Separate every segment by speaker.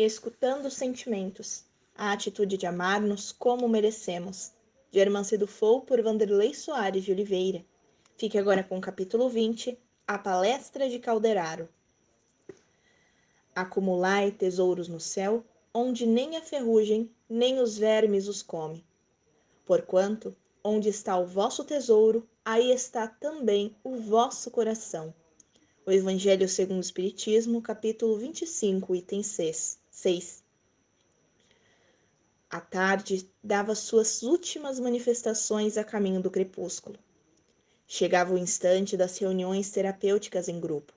Speaker 1: Escutando os sentimentos, a atitude de amar-nos como merecemos. De Hermance Dufour por Vanderlei Soares de Oliveira. Fique agora com o capítulo 20, A Palestra de Calderaro. Acumulai tesouros no céu, onde nem a ferrugem, nem os vermes os come. Porquanto, onde está o vosso tesouro, aí está também o vosso coração. O Evangelho segundo o Espiritismo, capítulo 25, item 6. A tarde dava suas últimas manifestações a caminho do crepúsculo. Chegava o instante das reuniões terapêuticas em grupo.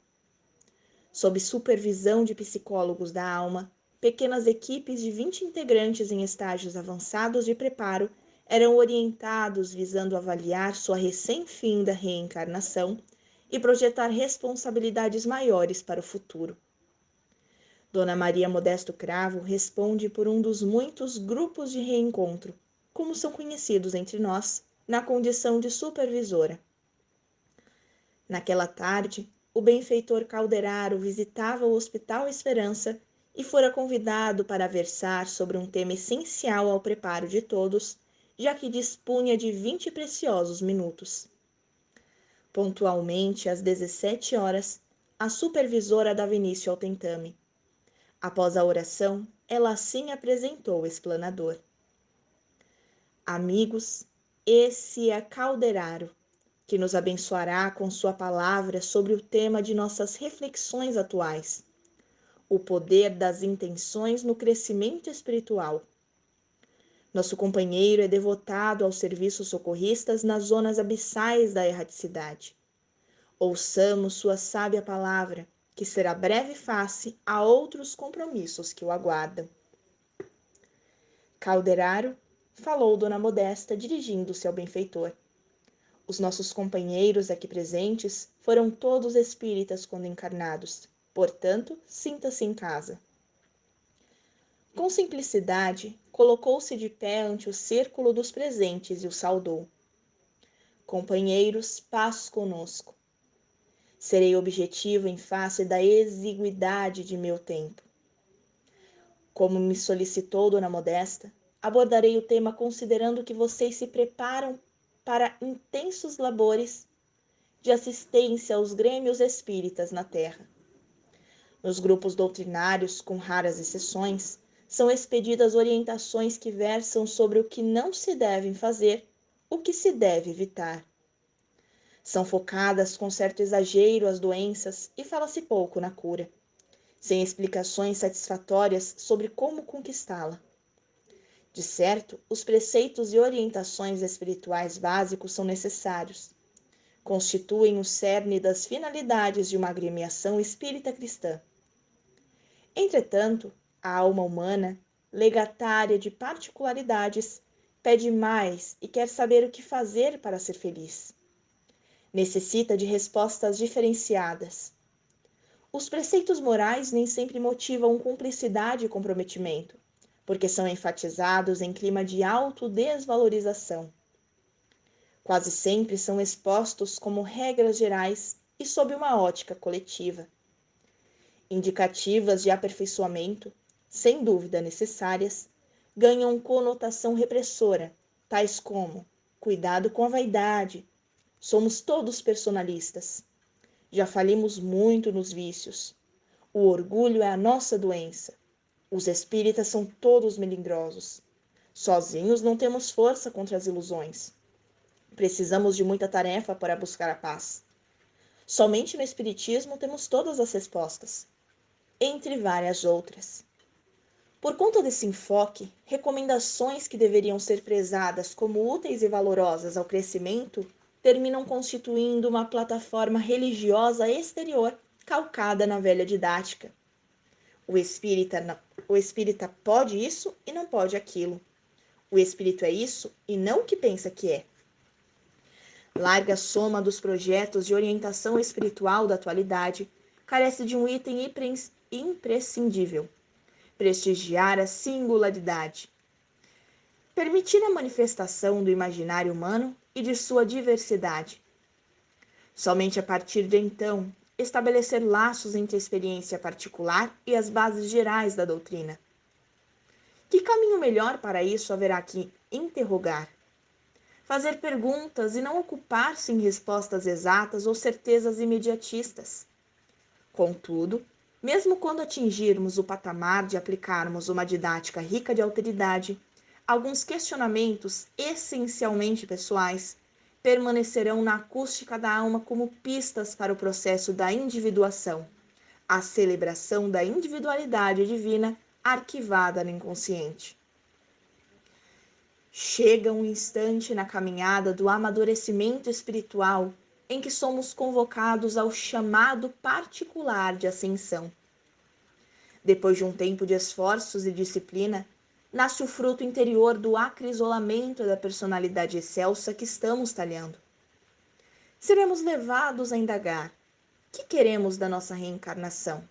Speaker 1: Sob supervisão de psicólogos da alma, pequenas equipes de 20 integrantes em estágios avançados de preparo eram orientados visando avaliar sua recém-finda reencarnação e projetar responsabilidades maiores para o futuro. Dona Maria Modesto Cravo responde por um dos muitos grupos de reencontro, como são conhecidos entre nós, na condição de supervisora. Naquela tarde, o benfeitor Calderaro visitava o Hospital Esperança e fora convidado para versar sobre um tema essencial ao preparo de todos, já que dispunha de 20 preciosos minutos. Pontualmente, às 17 horas, a supervisora dava início ao tentame. Após a oração, ela assim apresentou o explanador. Amigos, esse é Calderaro, que nos abençoará com sua palavra sobre o tema de nossas reflexões atuais, o poder das intenções no crescimento espiritual. Nosso companheiro é devotado aos serviços socorristas nas zonas abissais da erraticidade. Ouçamos sua sábia palavra, que será breve face a outros compromissos que o aguardam. Calderaro, falou Dona Modesta, dirigindo-se ao benfeitor. Os nossos companheiros aqui presentes foram todos espíritas quando encarnados, portanto, sinta-se em casa. Com simplicidade, colocou-se de pé ante o círculo dos presentes e o saudou. Companheiros, paz conosco. Serei objetivo em face da exiguidade de meu tempo. Como me solicitou Dona Modesta, abordarei o tema considerando que vocês se preparam para intensos labores de assistência aos grêmios espíritas na Terra. Nos grupos doutrinários, com raras exceções, são expedidas orientações que versam sobre o que não se deve fazer, o que se deve evitar. São focadas com certo exagero as doenças e fala-se pouco na cura, sem explicações satisfatórias sobre como conquistá-la. De certo, os preceitos e orientações espirituais básicos são necessários. Constituem o cerne das finalidades de uma agremiação espírita cristã. Entretanto, a alma humana, legatária de particularidades, pede mais e quer saber o que fazer para ser feliz. Necessita de respostas diferenciadas. Os preceitos morais nem sempre motivam cumplicidade e comprometimento, porque são enfatizados em clima de autodesvalorização. Quase sempre são expostos como regras gerais e sob uma ótica coletiva. Indicativas de aperfeiçoamento, sem dúvida necessárias, ganham conotação repressora, tais como cuidado com a vaidade, somos todos personalistas, já falimos muito nos vícios, o orgulho é a nossa doença, os espíritas são todos melindrosos, sozinhos não temos força contra as ilusões. Precisamos de muita tarefa para buscar a paz. Somente no Espiritismo temos todas as respostas, entre várias outras. Por conta desse enfoque, recomendações que deveriam ser prezadas como úteis e valorosas ao crescimento terminam constituindo uma plataforma religiosa exterior calcada na velha didática. O espírita pode isso e não pode aquilo. O espírito é isso e não o que pensa que é. Larga soma dos projetos de orientação espiritual da atualidade carece de um item imprescindível: prestigiar a singularidade, permitir a manifestação do imaginário humano e de sua diversidade. Somente a partir de então, estabelecer laços entre a experiência particular e as bases gerais da doutrina. Que caminho melhor para isso haverá que interrogar? Fazer perguntas e não ocupar-se em respostas exatas ou certezas imediatistas. Contudo, mesmo quando atingirmos o patamar de aplicarmos uma didática rica de alteridade, alguns questionamentos essencialmente pessoais permanecerão na acústica da alma como pistas para o processo da individuação, a celebração da individualidade divina arquivada no inconsciente. Chega um instante na caminhada do amadurecimento espiritual em que somos convocados ao chamado particular de ascensão. Depois de um tempo de esforços e disciplina, nasce o fruto interior do acrisolamento da personalidade excelsa que estamos talhando. Seremos levados a indagar: que queremos da nossa reencarnação?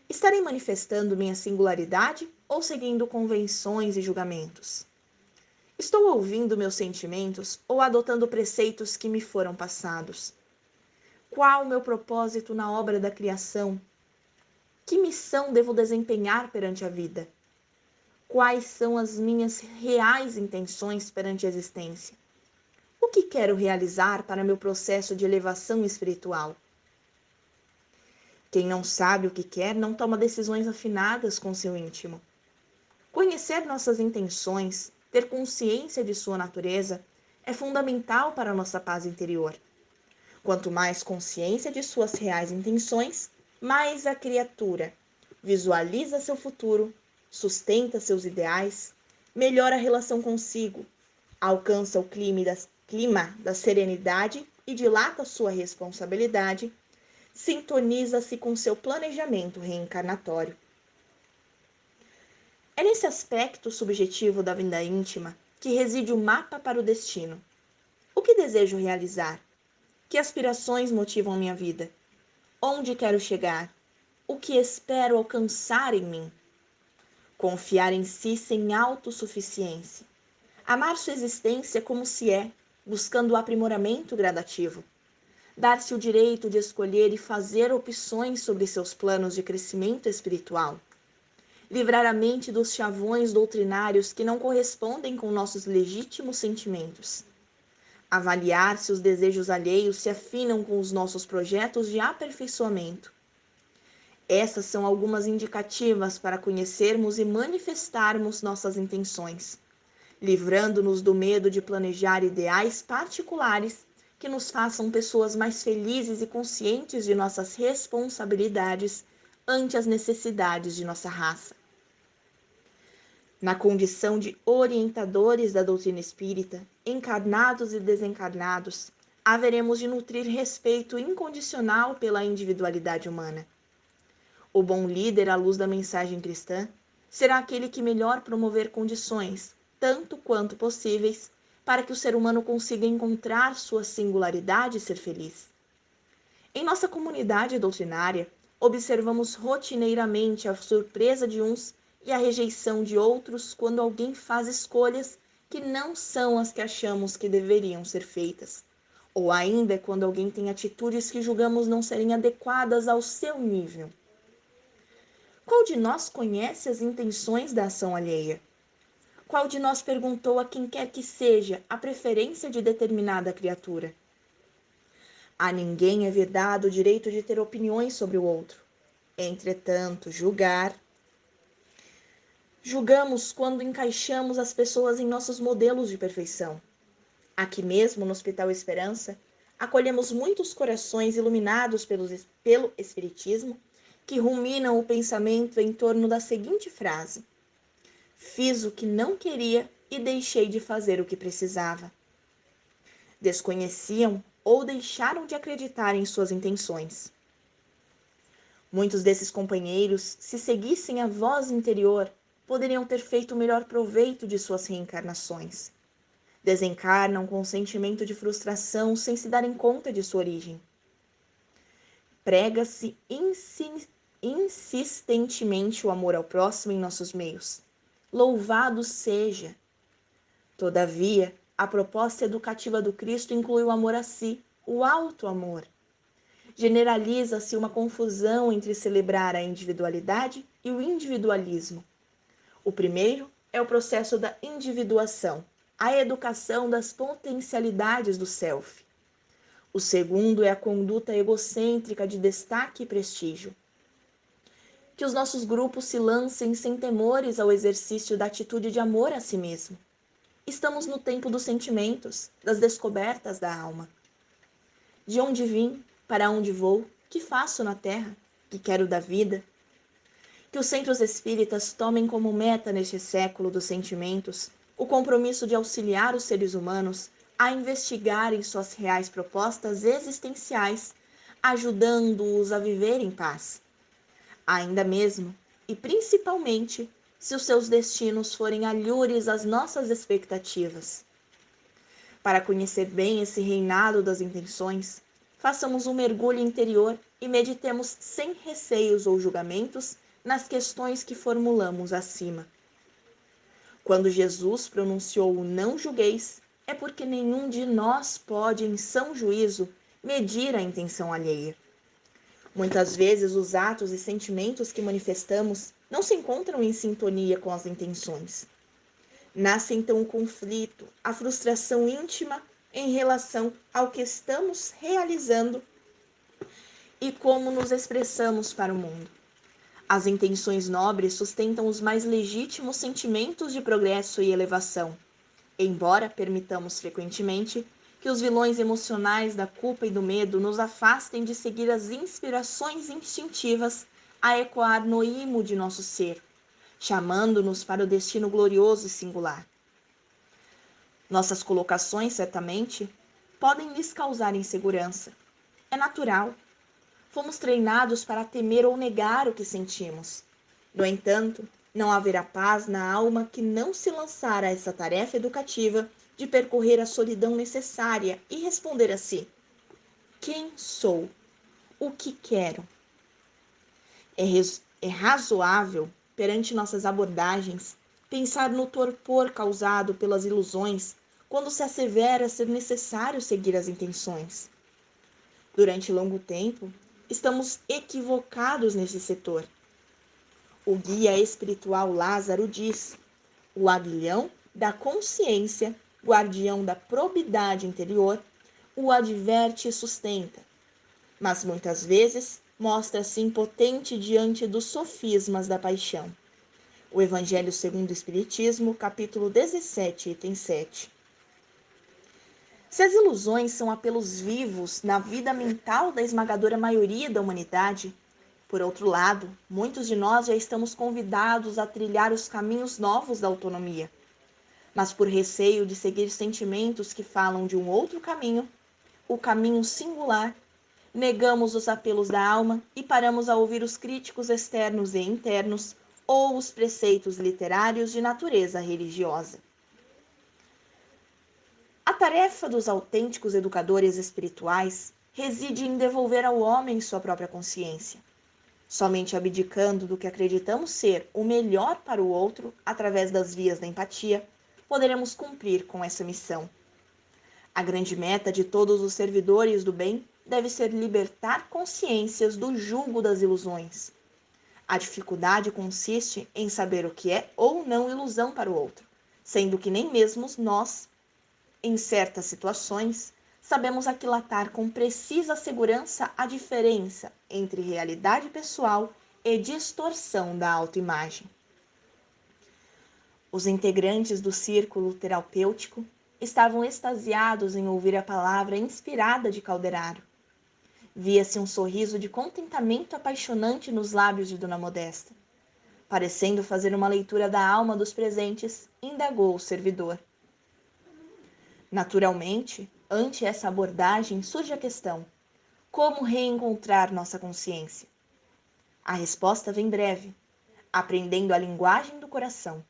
Speaker 1: Estarei manifestando minha singularidade ou seguindo convenções e julgamentos? Estou ouvindo meus sentimentos ou adotando preceitos que me foram passados? Qual o meu propósito na obra da criação? Que missão devo desempenhar perante a vida? Quais são as minhas reais intenções perante a existência? O que quero realizar para meu processo de elevação espiritual? Quem não sabe o que quer não toma decisões afinadas com seu íntimo. Conhecer nossas intenções, ter consciência de sua natureza, é fundamental para a nossa paz interior. Quanto mais consciência de suas reais intenções, mais a criatura visualiza seu futuro, sustenta seus ideais, melhora a relação consigo, alcança o clima da serenidade e dilata sua responsabilidade, sintoniza-se com seu planejamento reencarnatório. É nesse aspecto subjetivo da vida íntima que reside o mapa para o destino. O que desejo realizar? Que aspirações motivam minha vida? Onde quero chegar? O que espero alcançar em mim? Confiar em si sem autossuficiência. Amar sua existência como se é, buscando o aprimoramento gradativo. Dar-se o direito de escolher e fazer opções sobre seus planos de crescimento espiritual. Livrar a mente dos chavões doutrinários que não correspondem com nossos legítimos sentimentos. Avaliar se os desejos alheios se afinam com os nossos projetos de aperfeiçoamento. Essas são algumas indicativas para conhecermos e manifestarmos nossas intenções, livrando-nos do medo de planejar ideais particulares que nos façam pessoas mais felizes e conscientes de nossas responsabilidades ante as necessidades de nossa raça. Na condição de orientadores da doutrina espírita, encarnados e desencarnados, haveremos de nutrir respeito incondicional pela individualidade humana. O bom líder à luz da mensagem cristã será aquele que melhor promover condições, tanto quanto possíveis, para que o ser humano consiga encontrar sua singularidade e ser feliz. Em nossa comunidade doutrinária, observamos rotineiramente a surpresa de uns e a rejeição de outros quando alguém faz escolhas que não são as que achamos que deveriam ser feitas, ou ainda quando alguém tem atitudes que julgamos não serem adequadas ao seu nível. Qual de nós conhece as intenções da ação alheia? Qual de nós perguntou a quem quer que seja a preferência de determinada criatura? A ninguém é vedado o direito de ter opiniões sobre o outro. Entretanto, julgamos quando encaixamos as pessoas em nossos modelos de perfeição. Aqui mesmo, no Hospital Esperança, acolhemos muitos corações iluminados pelo Espiritismo que ruminam o pensamento em torno da seguinte frase: fiz o que não queria e deixei de fazer o que precisava. Desconheciam ou deixaram de acreditar em suas intenções. Muitos desses companheiros, se seguissem a voz interior, poderiam ter feito o melhor proveito de suas reencarnações. Desencarnam com um sentimento de frustração sem se darem conta de sua origem. Prega-se insistentemente o amor ao próximo em nossos meios. Louvado seja! Todavia, a proposta educativa do Cristo inclui o amor a si, o auto-amor. Generaliza-se uma confusão entre celebrar a individualidade e o individualismo. O primeiro é o processo da individuação, a educação das potencialidades do self. O segundo é a conduta egocêntrica de destaque e prestígio. Que os nossos grupos se lancem sem temores ao exercício da atitude de amor a si mesmo. Estamos no tempo dos sentimentos, das descobertas da alma. De onde vim, para onde vou, que faço na terra, que quero da vida? Que os centros espíritas tomem como meta neste século dos sentimentos o compromisso de auxiliar os seres humanos a investigarem suas reais propostas existenciais, ajudando-os a viver em paz. Ainda mesmo, e principalmente, se os seus destinos forem alhures às nossas expectativas. Para conhecer bem esse reinado das intenções, façamos um mergulho interior e meditemos sem receios ou julgamentos nas questões que formulamos acima. Quando Jesus pronunciou o não julgueis, é porque nenhum de nós pode, em são juízo, medir a intenção alheia. Muitas vezes os atos e sentimentos que manifestamos não se encontram em sintonia com as intenções. Nasce então o conflito, a frustração íntima em relação ao que estamos realizando e como nos expressamos para o mundo. As intenções nobres sustentam os mais legítimos sentimentos de progresso e elevação, embora permitamos frequentemente que os vilões emocionais da culpa e do medo nos afastem de seguir as inspirações instintivas a ecoar no imo de nosso ser, chamando-nos para o destino glorioso e singular. Nossas colocações, certamente, podem lhes causar insegurança. É natural. Fomos treinados para temer ou negar o que sentimos. No entanto, não haverá paz na alma que não se lançar a essa tarefa educativa de percorrer a solidão necessária e responder a si: quem sou? O que quero? É razoável, perante nossas abordagens, pensar no torpor causado pelas ilusões quando se assevera ser necessário seguir as intenções. Durante longo tempo, estamos equivocados nesse setor. O guia espiritual Lázaro diz: o aguilhão da consciência, guardião da probidade interior, o adverte e sustenta, mas muitas vezes mostra-se impotente diante dos sofismas da paixão. O Evangelho segundo o Espiritismo, capítulo 17, item 7. Se as ilusões são apelos vivos na vida mental da esmagadora maioria da humanidade, por outro lado, muitos de nós já estamos convidados a trilhar os caminhos novos da autonomia. Mas por receio de seguir sentimentos que falam de um outro caminho, o caminho singular, negamos os apelos da alma e paramos a ouvir os críticos externos e internos ou os preceitos literários de natureza religiosa. A tarefa dos autênticos educadores espirituais reside em devolver ao homem sua própria consciência. Somente abdicando do que acreditamos ser o melhor para o outro, através das vias da empatia, poderemos cumprir com essa missão. A grande meta de todos os servidores do bem deve ser libertar consciências do jugo das ilusões. A dificuldade consiste em saber o que é ou não ilusão para o outro, sendo que nem mesmo nós, em certas situações, sabemos aquilatar com precisa segurança a diferença entre realidade pessoal e distorção da autoimagem. Os integrantes do círculo terapêutico estavam extasiados em ouvir a palavra inspirada de Calderaro. Via-se um sorriso de contentamento apaixonante nos lábios de Dona Modesta. Parecendo fazer uma leitura da alma dos presentes, indagou o servidor. Naturalmente, ante essa abordagem surge a questão: como reencontrar nossa consciência? A resposta vem breve: aprendendo a linguagem do coração.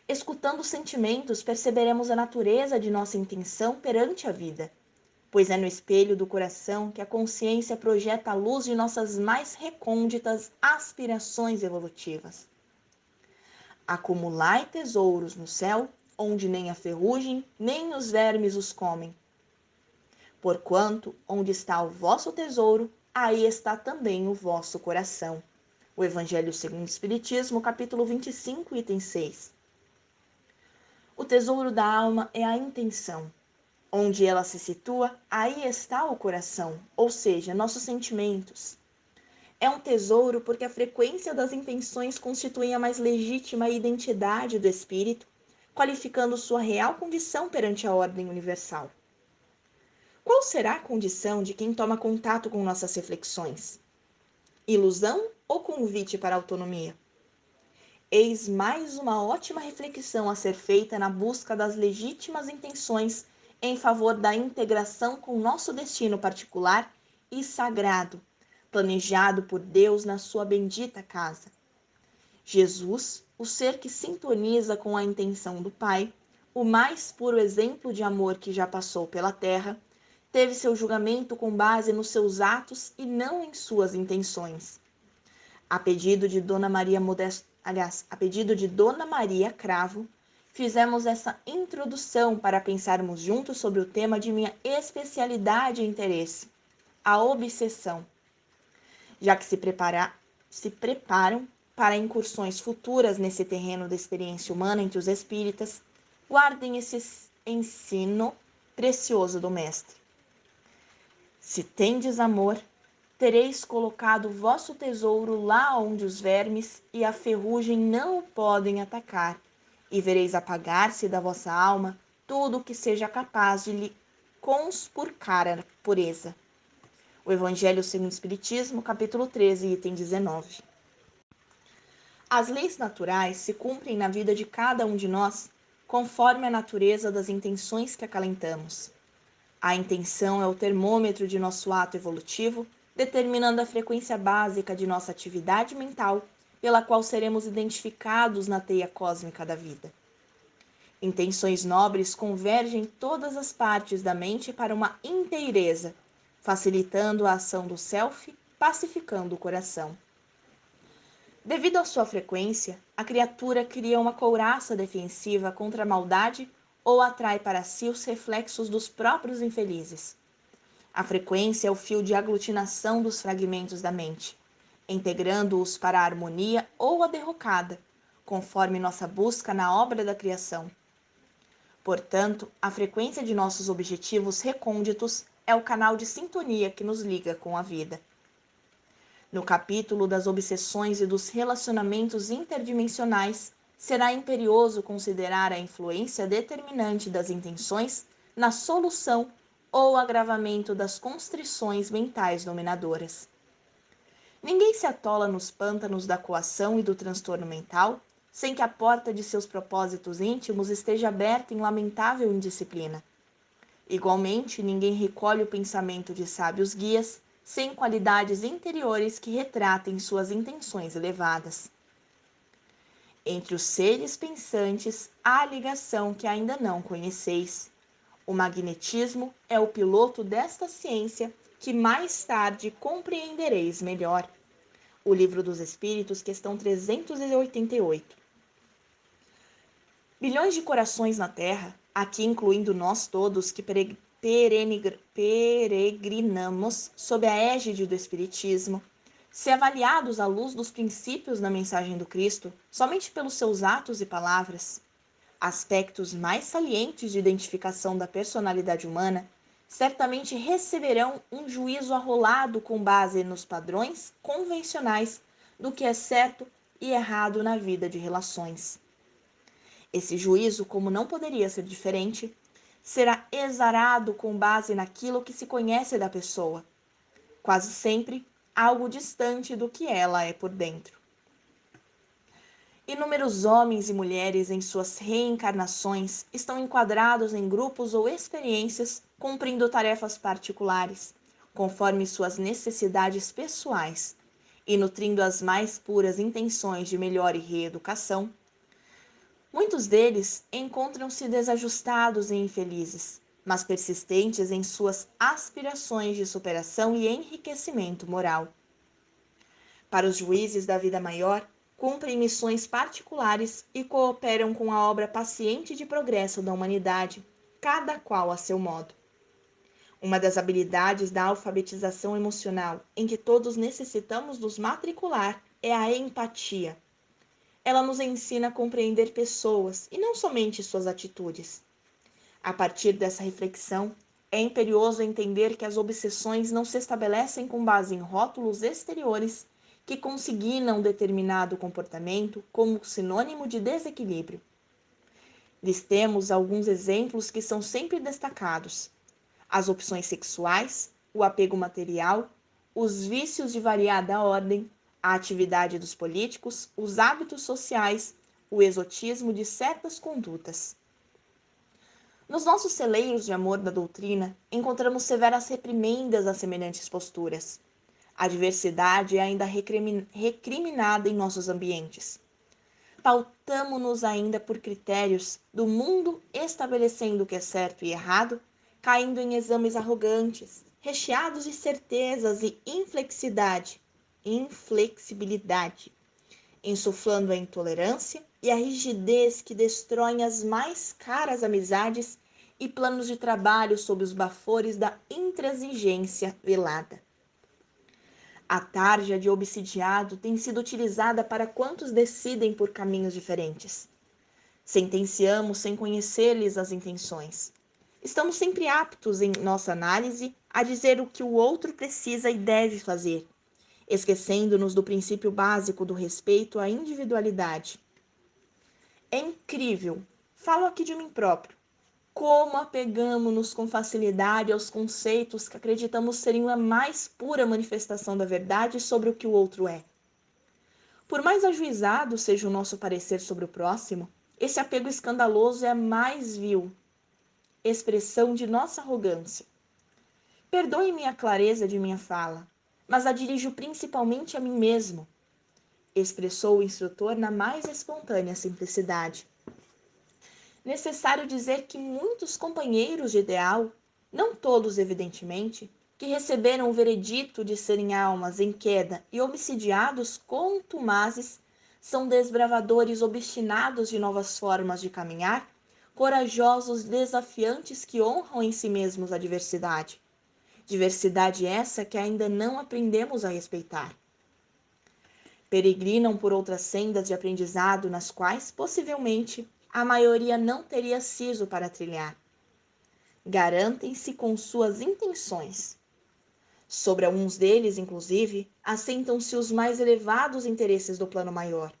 Speaker 1: Escutando os sentimentos, perceberemos a natureza de nossa intenção perante a vida, pois é no espelho do coração que a consciência projeta a luz de nossas mais recônditas aspirações evolutivas. Acumulai tesouros no céu, onde nem a ferrugem, nem os vermes os comem. Porquanto, onde está o vosso tesouro, aí está também o vosso coração. O Evangelho segundo o Espiritismo, capítulo 25, item 6. O tesouro da alma é a intenção. Onde ela se situa, aí está o coração, ou seja, nossos sentimentos. É um tesouro porque a frequência das intenções constitui a mais legítima identidade do espírito, qualificando sua real condição perante a ordem universal. Qual será a condição de quem toma contato com nossas reflexões? Ilusão ou convite para a autonomia? Eis mais uma ótima reflexão a ser feita na busca das legítimas intenções em favor da integração com nosso destino particular e sagrado, planejado por Deus na sua bendita casa. Jesus, o ser que sintoniza com a intenção do Pai, o mais puro exemplo de amor que já passou pela terra, teve seu julgamento com base nos seus atos e não em suas intenções. A pedido de Dona Maria a pedido de Dona Maria Cravo, fizemos essa introdução para pensarmos juntos sobre o tema de minha especialidade e interesse, a obsessão. Já que se preparam para incursões futuras nesse terreno da experiência humana entre os espíritas, guardem esse ensino precioso do Mestre. Se tendes amor, tereis colocado o vosso tesouro lá onde os vermes e a ferrugem não o podem atacar, e vereis apagar-se da vossa alma tudo o que seja capaz de lhe conspurcar a pureza. O Evangelho segundo o Espiritismo, capítulo 13, item 19. As leis naturais se cumprem na vida de cada um de nós, conforme a natureza das intenções que acalentamos. A intenção é o termômetro de nosso ato evolutivo, determinando a frequência básica de nossa atividade mental, pela qual seremos identificados na teia cósmica da vida. Intenções nobres convergem todas as partes da mente para uma inteireza, facilitando a ação do self, pacificando o coração. Devido à sua frequência, a criatura cria uma couraça defensiva contra a maldade ou atrai para si os reflexos dos próprios infelizes. A frequência é o fio de aglutinação dos fragmentos da mente, integrando-os para a harmonia ou a derrocada, conforme nossa busca na obra da criação. Portanto, a frequência de nossos objetivos recônditos é o canal de sintonia que nos liga com a vida. No capítulo das obsessões e dos relacionamentos interdimensionais, será imperioso considerar a influência determinante das intenções na solução ou agravamento das constrições mentais dominadoras. Ninguém se atola nos pântanos da coação e do transtorno mental sem que a porta de seus propósitos íntimos esteja aberta em lamentável indisciplina. Igualmente, ninguém recolhe o pensamento de sábios guias sem qualidades interiores que retratem suas intenções elevadas. Entre os seres pensantes há a ligação que ainda não conheceis. O magnetismo é o piloto desta ciência que mais tarde compreendereis melhor. O Livro dos Espíritos, questão 388. Bilhões de corações na Terra, aqui incluindo nós todos que peregrinamos sob a égide do Espiritismo, se avaliados à luz dos princípios da mensagem do Cristo, somente pelos seus atos e palavras, aspectos mais salientes de identificação da personalidade humana, certamente receberão um juízo arrolado com base nos padrões convencionais do que é certo e errado na vida de relações. Esse juízo, como não poderia ser diferente, será exarado com base naquilo que se conhece da pessoa, quase sempre algo distante do que ela é por dentro. Inúmeros homens e mulheres em suas reencarnações estão enquadrados em grupos ou experiências cumprindo tarefas particulares, conforme suas necessidades pessoais, e nutrindo as mais puras intenções de melhor e reeducação. Muitos deles encontram-se desajustados e infelizes, mas persistentes em suas aspirações de superação e enriquecimento moral. Para os juízes da vida maior, cumprem missões particulares e cooperam com a obra paciente de progresso da humanidade, cada qual a seu modo. Uma das habilidades da alfabetização emocional em que todos necessitamos nos matricular é a empatia. Ela nos ensina a compreender pessoas e não somente suas atitudes. A partir dessa reflexão, é imperioso entender que as obsessões não se estabelecem com base em rótulos exteriores que consignam determinado comportamento como sinônimo de desequilíbrio. Listemos alguns exemplos que são sempre destacados: as opções sexuais, o apego material, os vícios de variada ordem, a atividade dos políticos, os hábitos sociais, o exotismo de certas condutas. Nos nossos celeiros de amor da doutrina, encontramos severas reprimendas a semelhantes posturas. A diversidade é ainda recriminada em nossos ambientes. Pautamo-nos ainda por critérios do mundo, estabelecendo o que é certo e errado, caindo em exames arrogantes, recheados de certezas e inflexibilidade, insuflando a intolerância e a rigidez que destroem as mais caras amizades e planos de trabalho sob os bafores da intransigência velada. A tarja de obsidiado tem sido utilizada para quantos decidem por caminhos diferentes. Sentenciamos sem conhecer-lhes as intenções. Estamos sempre aptos, em nossa análise, a dizer o que o outro precisa e deve fazer, esquecendo-nos do princípio básico do respeito à individualidade. É incrível, falo aqui de mim próprio, como apegamos-nos com facilidade aos conceitos que acreditamos serem a mais pura manifestação da verdade sobre o que o outro é. Por mais ajuizado seja o nosso parecer sobre o próximo, esse apego escandaloso é a mais vil expressão de nossa arrogância. Perdoe-me a clareza de minha fala, mas a dirijo principalmente a mim mesmo, expressou o instrutor na mais espontânea simplicidade. Necessário dizer que muitos companheiros de ideal, não todos evidentemente, que receberam o veredito de serem almas em queda e obsidiados contumazes, são desbravadores obstinados de novas formas de caminhar, corajosos desafiantes que honram em si mesmos a diversidade. Diversidade essa que ainda não aprendemos a respeitar. Peregrinam por outras sendas de aprendizado nas quais, possivelmente, a maioria não teria siso para trilhar. Garantem-se com suas intenções. Sobre alguns deles, inclusive, assentam-se os mais elevados interesses do plano maior.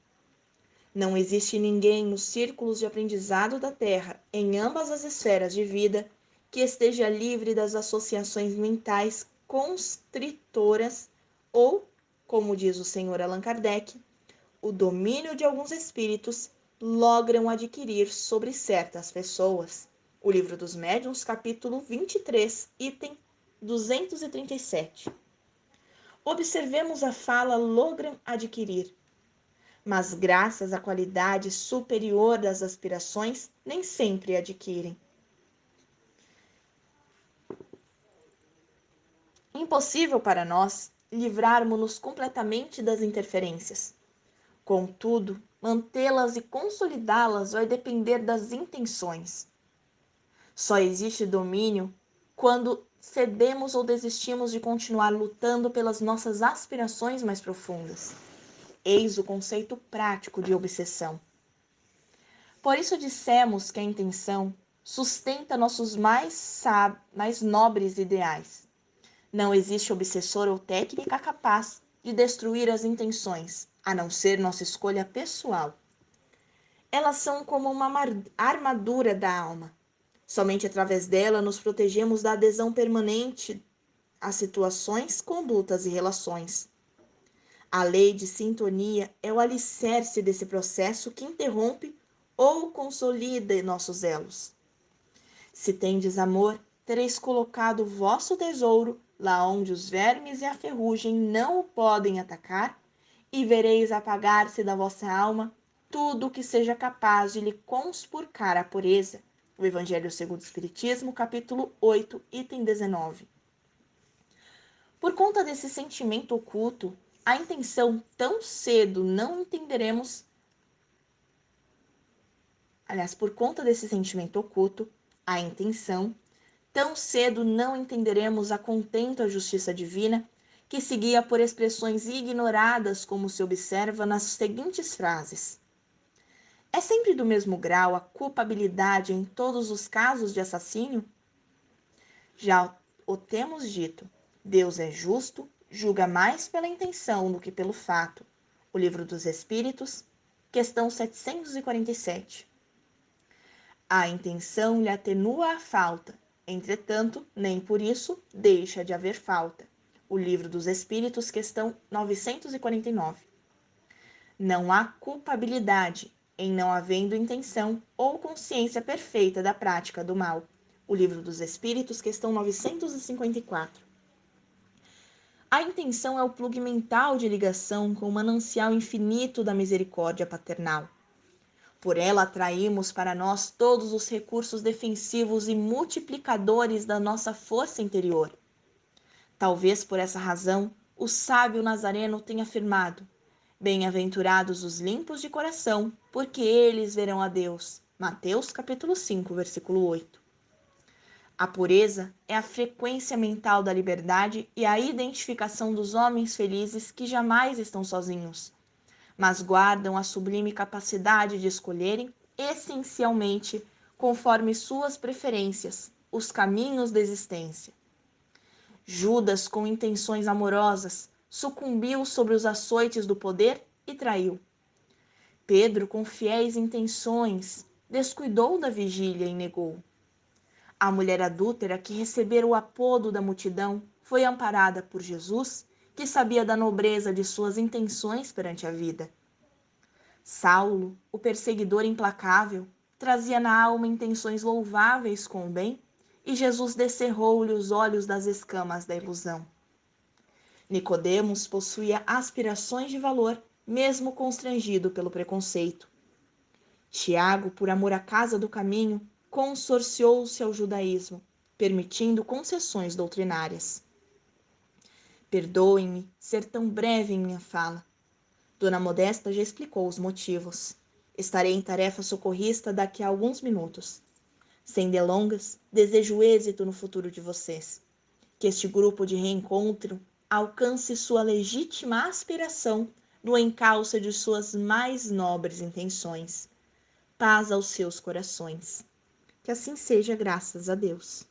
Speaker 1: Não existe ninguém nos círculos de aprendizado da Terra, em ambas as esferas de vida, que esteja livre das associações mentais constritoras ou, como diz o Sr. Allan Kardec, o domínio de alguns espíritos logram adquirir sobre certas pessoas. O Livro dos Médiuns, capítulo 23, item 237. Observemos a fala logram adquirir, mas graças à qualidade superior das aspirações, nem sempre adquirem. Impossível para nós livrarmos-nos completamente das interferências. Contudo, mantê-las e consolidá-las vai depender das intenções. Só existe domínio quando cedemos ou desistimos de continuar lutando pelas nossas aspirações mais profundas. Eis o conceito prático de obsessão. Por isso dissemos que a intenção sustenta nossos mais nobres ideais. Não existe obsessor ou técnica capaz de destruir as intenções, a não ser nossa escolha pessoal. Elas são como uma armadura da alma. Somente através dela nos protegemos da adesão permanente a situações, condutas e relações. A lei de sintonia é o alicerce desse processo que interrompe ou consolida nossos elos. Se tendes amor, tereis colocado o vosso tesouro lá onde os vermes e a ferrugem não o podem atacar, e vereis apagar-se da vossa alma tudo o que seja capaz de lhe conspurcar a pureza. O Evangelho segundo o Espiritismo, capítulo 8, item 19. Por conta desse sentimento oculto, a intenção tão cedo não entenderemos. Aliás, por conta desse sentimento oculto, a intenção Tão cedo não entenderemos a contento a justiça divina, que se guia por expressões ignoradas, como se observa nas seguintes frases: é sempre do mesmo grau a culpabilidade em todos os casos de assassínio? Já o temos dito, Deus é justo, julga mais pela intenção do que pelo fato. O Livro dos Espíritos, questão 747. A intenção lhe atenua a falta, entretanto, nem por isso deixa de haver falta. O Livro dos Espíritos, questão 949. Não há culpabilidade em não havendo intenção ou consciência perfeita da prática do mal. O Livro dos Espíritos, questão 954. A intenção é o plug mental de ligação com o manancial infinito da misericórdia paternal. Por ela atraímos para nós todos os recursos defensivos e multiplicadores da nossa força interior. Talvez por essa razão, o sábio Nazareno tenha afirmado: bem-aventurados os limpos de coração, porque eles verão a Deus. Mateus capítulo 5, versículo 8. A pureza é a frequência mental da liberdade e a identificação dos homens felizes que jamais estão sozinhos, mas guardam a sublime capacidade de escolherem, essencialmente, conforme suas preferências, os caminhos da existência. Judas, com intenções amorosas, sucumbiu sobre os açoites do poder e traiu. Pedro, com fiéis intenções, descuidou da vigília e negou. A mulher adúltera, que recebera o apodo da multidão, foi amparada por Jesus, que sabia da nobreza de suas intenções perante a vida. Saulo, o perseguidor implacável, trazia na alma intenções louváveis com o bem, e Jesus descerrou-lhe os olhos das escamas da ilusão. Nicodemos possuía aspirações de valor, mesmo constrangido pelo preconceito. Tiago, por amor à casa do caminho, consorciou-se ao judaísmo, permitindo concessões doutrinárias. Perdoem-me ser tão breve em minha fala. Dona Modesta já explicou os motivos. Estarei em tarefa socorrista daqui a alguns minutos. Sem delongas, desejo êxito no futuro de vocês. Que este grupo de reencontro alcance sua legítima aspiração no encalço de suas mais nobres intenções. Paz aos seus corações. Que assim seja, graças a Deus.